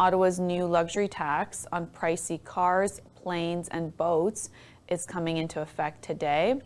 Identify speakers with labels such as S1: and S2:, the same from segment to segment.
S1: Ottawa's new luxury tax on pricey cars, planes, and boats is coming into effect today.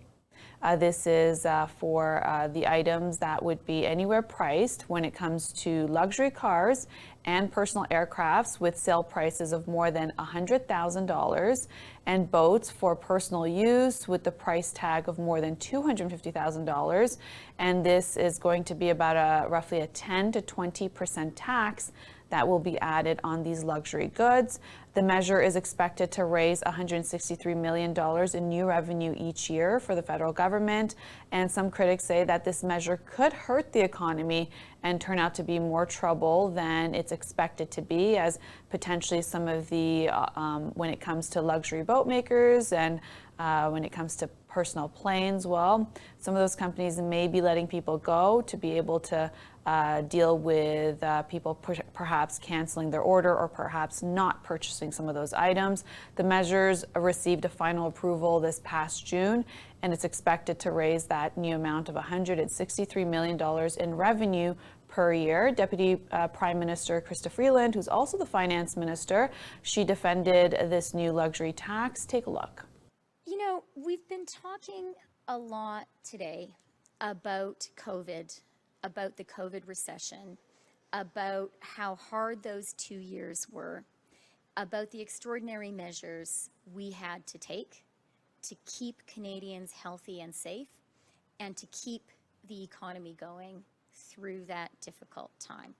S1: This is for the items that would be anywhere priced when it comes to luxury cars and personal aircrafts with sale prices of more than $100,000, and boats for personal use with the price tag of more than $250,000. And this is going to be about roughly a 10 to 20% tax that will be added on these luxury goods. The measure is expected to raise $163 million in new revenue each year for the federal government, and some critics say that this measure could hurt the economy and turn out to be more trouble than it's expected to be, as potentially some of the, when it comes to luxury boat makers and when it comes to personal planes, well, some of those companies may be letting people go to be able to deal with people perhaps canceling their order or perhaps not purchasing some of those items. The measures received a final approval this past June, and it's expected to raise that new amount of $163 million in revenue per year. Deputy Prime Minister Chrystia Freeland, who's also the finance minister, she defended this new luxury tax. Take a look.
S2: You know, we've been talking a lot today about COVID, about the COVID recession, about how hard those 2 years were, about the extraordinary measures we had to take to keep Canadians healthy and safe and to keep the economy going through that difficult time.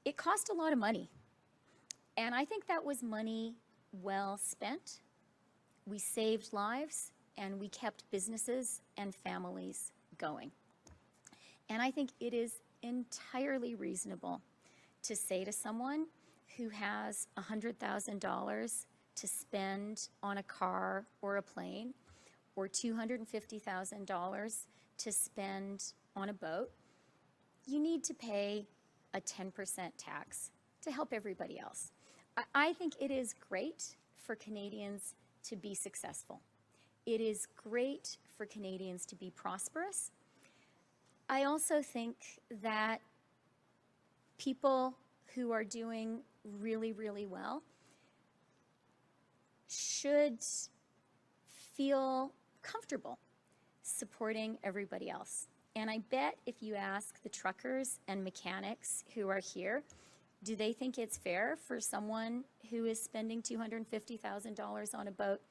S2: It cost a lot of money, and I think that was money well spent. We saved lives and we kept businesses and families going. And I think it is entirely reasonable to say to someone who has $100,000 to spend on a car or a plane, or $250,000 to spend on a boat, you need to pay a 10% tax to help everybody else. I think it is great for Canadians to be successful. It is great for Canadians to be prosperous. I also think that people who are doing really, really well should feel comfortable supporting everybody else. And I bet if you ask the truckers and mechanics who are here, do they think it's fair for someone who is spending $250,000 on a boat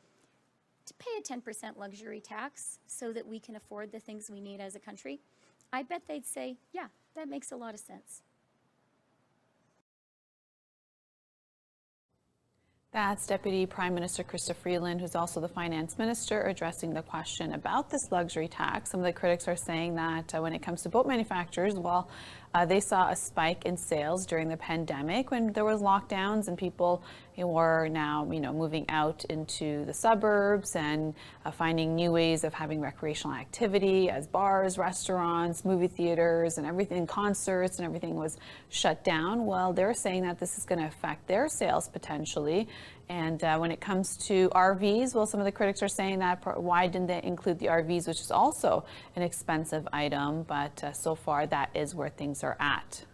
S2: to pay a 10% luxury tax so that we can afford the things we need as a country? I bet they'd say, yeah, that makes a lot of sense.
S1: That's Deputy Prime Minister Chrystia Freeland, who's also the finance minister, addressing the question about this luxury tax. Some of the critics are saying that when it comes to boat manufacturers, well, they saw a spike in sales during the pandemic when there was lockdowns and people were now, moving out into the suburbs and finding new ways of having recreational activity, as bars, restaurants, movie theaters, and everything, concerts and everything was shut down. Well, they're saying that this is going to affect their sales potentially. And when it comes to RVs, well, some of the critics are saying that why didn't they include the RVs, which is also an expensive item, but so far that is where things are at.